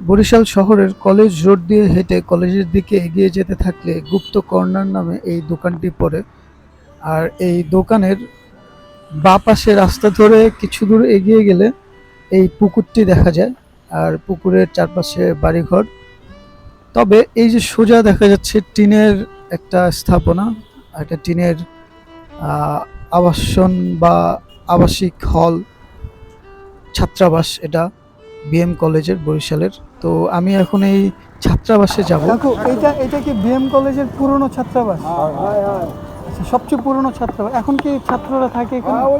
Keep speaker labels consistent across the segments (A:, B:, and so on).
A: বরিশাল শহরের college road দিয়ে হেঁটে কলেজের দিকে এগিয়ে যেতে থাকলে গুপ্ত কর্নার নামে এই দোকানটি পড়ে। আর এই দোকানের বাঁ পাশে রাস্তা ধরে কিছু দূর এগিয়ে গেলে এই পুকুরটি দেখা যায়। আর পুকুরের চারপাশে বাড়িঘর। তবে এই যে সোজা দেখা যাচ্ছে টিনের একটা স্থাপনা, একটা টিনের আহ, আবাসন বা আবাসিক হল, ছাত্রাবাস এটা, বিএম কলেজের, বরিশালের। তো আমি এখন এই ছাত্রাবাসে যাব।
B: কাকু, এটা কি বিএম কলেজের পুরনো ছাত্রাবাস? আচ্ছা, সবচেয়ে পুরনো ছাত্রাবাস। এখন কি ছাত্ররা থাকে এখানে? ও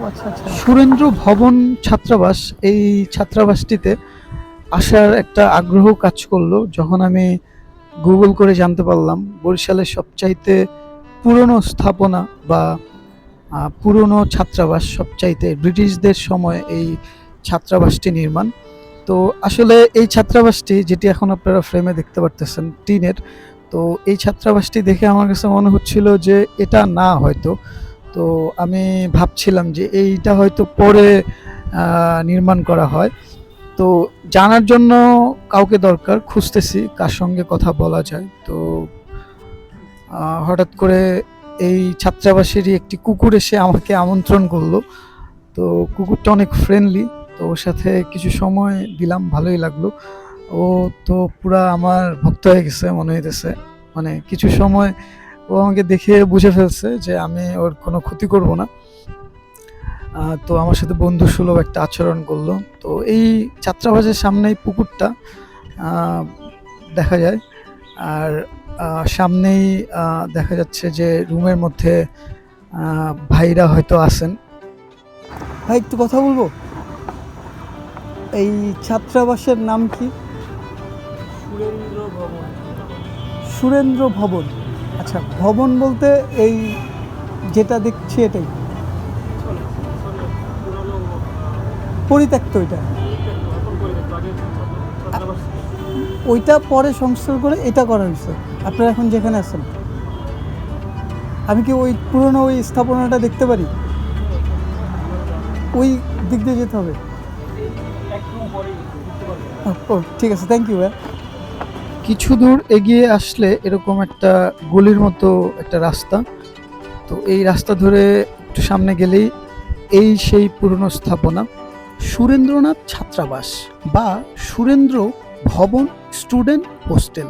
B: আচ্ছা আচ্ছা।
A: সুরেন্দ্র ভবন ছাত্রাবাস, এই ছাত্রাবাসটিতে আসার একটা আগ্রহ কাজ করলো যখন আমি গুগল করে জানতে পারলাম বরিশালের সবচাইতে পুরনো স্থাপনা বা পুরনো ছাত্রাবাস, সবচাইতে ব্রিটিশদের সময় এই ছাত্রাবাসটি নির্মাণ। তো আসলে এই ছাত্রাবাসটি, যেটি এখন আপনারা ফ্রেমে দেখতে পারতেছেন টিনের, তো এই ছাত্রাবাসটি দেখে আমার কাছে মনে হচ্ছিল যে এটা না হয়তো। তো আমি ভাবছিলাম যে এইটা হয়তো পরে নির্মাণ করা হয়। তো জানার জন্য কাউকে দরকার, খুঁজতেছি কার সঙ্গে কথা বলা যায়। তো হঠাৎ করে এই ছাত্রাবাসেরই একটি কুকুর এসে আমাকে আমন্ত্রণ করলো। তো কুকুরটা অনেক ফ্রেন্ডলি, তো ওর সাথে কিছু সময় দিলাম, ভালোই লাগলো। ও তো পুরা আমার ভক্ত হয়ে গেছে মনে হইতেছে। মানে কিছু সময় ও আমাকে দেখে বুঝে ফেলছে যে আমি ওর কোনো ক্ষতি করব না। তো আমার সাথে বন্ধুসুলভ একটা আচরণ করলো। তো এই ছাত্রাবাসের সামনেই পুকুরটা দেখা যায়। আর সামনেই দেখা যাচ্ছে যে রুমের মধ্যে ভাইরা হয়তো আছেন।
B: ভাই, একটু কথা বলবো। এই ছাত্রাবাসের নাম কি? সুরেন্দ্র ভবন। আচ্ছা, ভবন বলতে এই যেটা দেখছি এটাই পরিত্যক্ত? এটা ওইটা পরে সংস্কার করে এটা করা হয়েছে। আপনারা এখন যেখানে আছেন, আমি কি ওই পুরনো ওই স্থাপনাটা দেখতে পারি? ওই দিক দিয়ে যেতে হবে? ও, ঠিক আছে, থ্যাংক ইউ ভাই।
A: কিছু দূর এগিয়ে আসলে এরকম একটা গলির মতো একটা রাস্তা। তো এই রাস্তা ধরে একটু সামনে গেলেই এই সেই পুরনো স্থাপনা, সুরেন্দ্রনাথ ছাত্রাবাস বা সুরেন্দ্র ভবন স্টুডেন্ট হোস্টেল।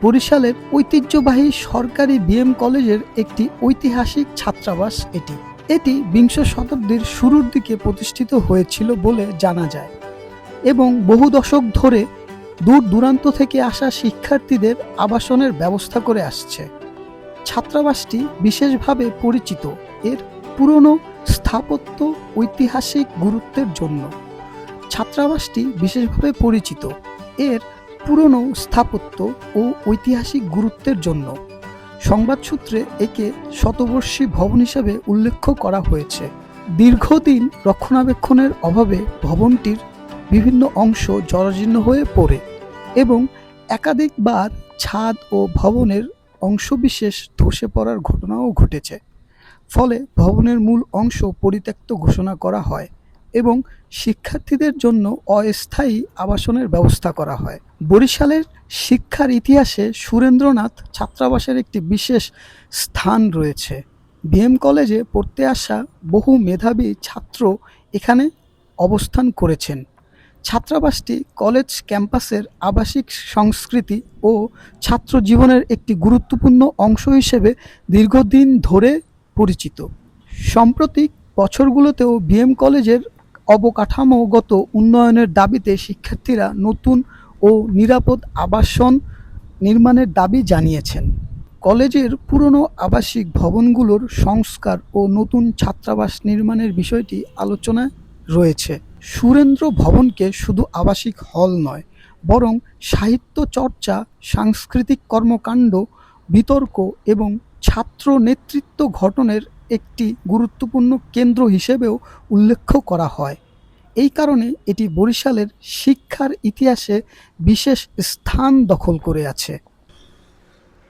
A: বরিশালের ঐতিহ্যবাহী সরকারি বিএম কলেজের একটি ঐতিহাসিক ছাত্রাবাস এটি। এটি বিংশ শতাব্দীর শুরুর দিকে প্রতিষ্ঠিত হয়েছিল বলে জানা যায় এবং বহু দশক ধরে দূর দূরান্ত থেকে আসা শিক্ষার্থীদের আবাসনের ব্যবস্থা করে আসছে। ছাত্রাবাসটি বিশেষভাবে পরিচিত এর পুরনো স্থাপত্য ঐতিহাসিক গুরুত্বের জন্য। ছাত্রাবাসটি বিশেষভাবে পরিচিত এর পুরনো স্থাপত্য ও ঐতিহাসিক গুরুত্বের জন্য। সংবাদসূত্রে একে শতবর্ষী ভবন হিসেবে উল্লেখ করা হয়েছে। দীর্ঘদিন রক্ষণাবেক্ষণের অভাবে ভবনটির বিভিন্ন অংশ জরাজীর্ণ হয়ে পড়ে এবং একাধিকবার ছাদ ও ভবনের অংশবিশেষ ধসে পড়ার ঘটনাও ঘটেছে। ফলে ভবনের মূল অংশ পরিত্যক্ত ঘোষণা করা হয় এবং শিক্ষার্থীদের জন্য অস্থায়ী আবাসনের ব্যবস্থা করা হয়। বরিশালের শিক্ষার ইতিহাসে সুরেন্দ্রনাথ ছাত্রাবাসের একটি বিশেষ স্থান রয়েছে। বিএম কলেজে পড়তে আসা বহু মেধাবী ছাত্র এখানে অবস্থান করেছেন। ছাত্রাবাসটি কলেজ ক্যাম্পাসের আবাসিক সংস্কৃতি ও ছাত্র জীবনের একটি গুরুত্বপূর্ণ অংশ হিসেবে দীর্ঘদিন ধরে পরিচিত। সাম্প্রতিক বছরগুলোতেও বিএম কলেজের অবকাঠামোগত উন্নয়নের দাবিতে শিক্ষার্থীরা নতুন ও নিরাপদ আবাসন নির্মাণের দাবি জানিয়েছেন। কলেজের পুরনো আবাসিক ভবনগুলোর সংস্কার ও নতুন ছাত্রাবাস নির্মাণের বিষয়টি আলোচনায় রয়েছে। সুরেন্দ্র ভবনকে শুধু আবাসিক হল নয়, বরং সাহিত্য চর্চা, সাংস্কৃতিক কর্মকাণ্ড, বিতর্ক এবং ছাত্র নেতৃত্ব গঠনের একটি গুরুত্বপূর্ণ কেন্দ্র হিসেবেও উল্লেখ করা হয়। এই কারণে এটি বরিশালের শিক্ষার ইতিহাসে বিশেষ স্থান দখল করে আছে।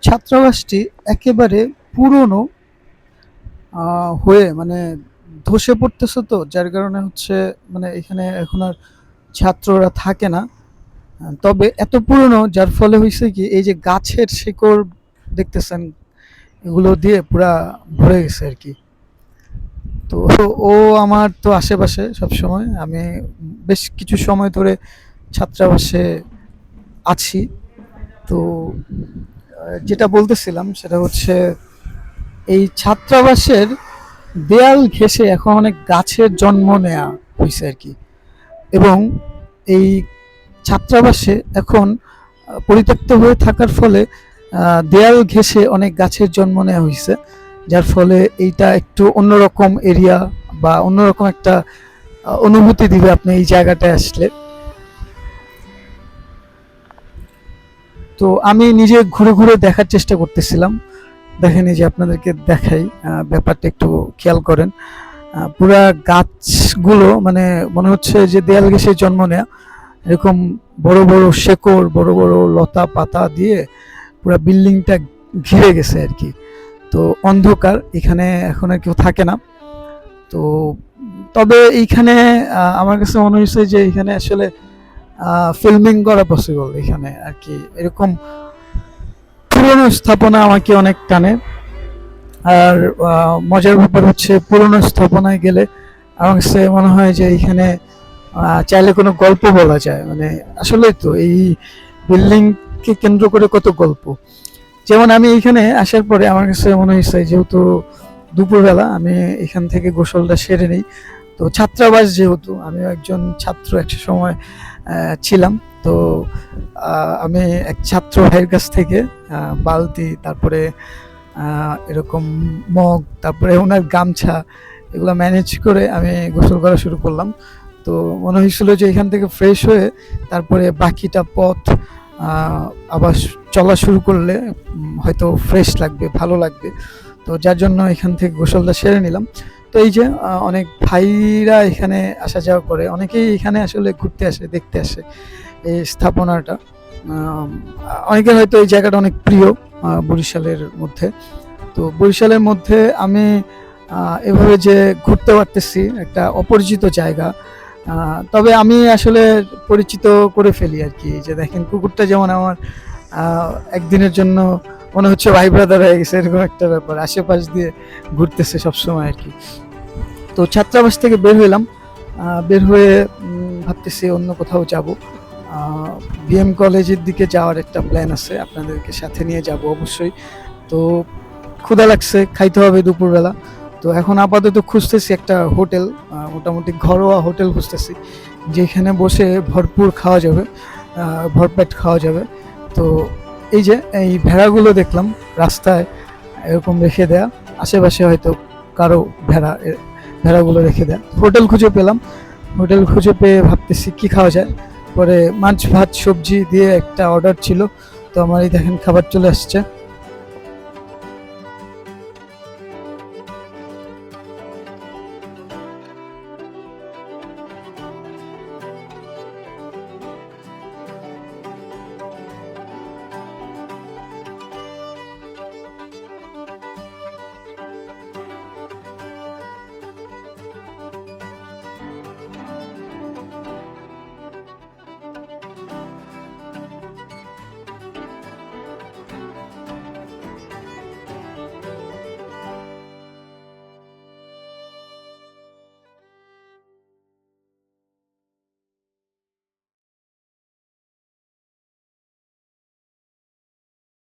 A: ছাত্রাবাসটি একেবারে পুরনো হয়ে মানে ধসে পড়তেছে, তো যার কারণে হচ্ছে মানে এখানে এখন আর ছাত্ররা থাকে না। তবে এত পুরনো যার ফলে হয়েছে কি এই যে গাছের শিকড় দেখতেছেন এগুলো দিয়ে পুরা ভরে গেছে আর কি। তো ও আমার তো আশেপাশে সব সময়, আমি বেশ কিছু সময় ধরে ছাত্রাবাসে আছি। তো যেটা বলতেছিলাম সেটা হচ্ছে এই ছাত্রাবাসের দেয়াল ঘেঁষে এখন অনেক গাছের জন্ম নেওয়া হয়েছে আর কি। এবং এই ছাত্রাবাসে এখন পরিত্যক্ত হয়ে থাকার ফলে দেয়াল ঘেঁষে অনেক গাছের জন্ম নেওয়া হয়েছে, যার ফলে এইটা একটু অন্যরকম এরিয়া বা অন্যরকম একটা অনুভূতি দিবে আপনি এই জায়গাটায় আসলে। তো আমি নিজে ঘুরে ঘুরে দেখার চেষ্টা করতেছিলাম, দেখেন এই যে আপনাদেরকে দেখাই, ব্যাপারটা একটু খেয়াল করেন। পুরা গাছগুলো মানে মনে হচ্ছে যে দেয়াল ঘেঁষে জন্ম নেয়া, এরকম বড় বড় শেকড়, বড় বড় লতা পাতা দিয়ে পুরা বিল্ডিংটা ঘিরে গেছে আর কি। তো অন্ধকার, এখানে এখন আর কেউ থাকে না। তো তবে এইখানে আমার কাছে মনে হয়েছে যে এখানে আসলে ফিল্মিং করা পসিবল এখানে আর কি। এরকম পুরনো স্থাপনা আমাকে অনেক টানে। আর মজার ব্যাপার হচ্ছে পুরনো স্থাপনায় গেলে আমার কাছে মনে হয় যে এখানে চাইলে কোনো গল্প বলা যায়। মানে আসলে তো এই বিল্ডিংকে কেন্দ্র করে কত গল্প। যেমন আমি এখানে আসার পরে আমার কাছে মনে হয়েছে যেহেতু দুপুরবেলা আমি এখান থেকে গোসলটা সেরে নিই। তো ছাত্রাবাস যেহেতু আমিও একজন ছাত্র একটা সময় ছিলাম, তো আমি এক ছাত্র ভাইয়ের কাছ থেকে বালতি, তারপরে এরকম মগ, তারপরে ওনার গামছা, এগুলো ম্যানেজ করে আমি গোসল করা শুরু করলাম। তো মনে হয়েছিল যে এখান থেকে ফ্রেশ হয়ে তারপরে বাকিটা পথ আবার চলা শুরু করলে হয়তো ফ্রেশ লাগবে, ভালো লাগবে। তো যার জন্য এখান থেকে গোসলটা সেরে নিলাম। তো এই যে অনেক ভাইরা এখানে আসা যাওয়া করে, অনেকেই এখানে আসলে ঘুরতে আসে, দেখতে আসে এই স্থাপনাটা। অনেকের হয়তো এই জায়গাটা অনেক প্রিয় বরিশালের মধ্যে। তো বরিশালের মধ্যে আমি এভাবে যে ঘুরতে পারতেছি একটা অপরিচিত জায়গা, তবে আমি আসলে পরিচিত করে ফেলি আর কি। যে দেখেন কুকুরটা যেমন আমার একদিনের জন্য মনে হচ্ছে ভাই ব্রাদার হয়ে গেছে, এরকম একটা ব্যাপার, আশেপাশ দিয়ে ঘুরতেছে সবসময় আর কি। তো ছাত্রাবাস থেকে বের হইলাম, বের হয়ে ভাবতেছি অন্য কোথাও যাব। বিএম কলেজের দিকে যাওয়ার একটা প্ল্যান আছে, আপনাদেরকে সাথে নিয়ে যাব অবশ্যই। তো ক্ষুধা লাগছে, খাইতে হবে দুপুরবেলা। তো এখন আপাতত খুঁজতেছি একটা হোটেল, মোটামুটি ঘরোয়া হোটেল খুঁজতেছি যেখানে বসে ভরপুর খাওয়া যাবে, ভরপেট খাওয়া যাবে। তো এই যে এই ভেড়াগুলো দেখলাম রাস্তায় এরকম রেখে দেয়া, আশেপাশে হয়তো কারো ভেড়াগুলো রেখে দেয়া। হোটেল খুঁজে পেলাম, হোটেল খুঁজে পেয়ে ভাবতেছি কি খাওয়া যায়। পরে মাছ ভাত সবজি দিয়ে একটা অর্ডার ছিল, তো আমার এই দেখেন খাবার চলে আসছে।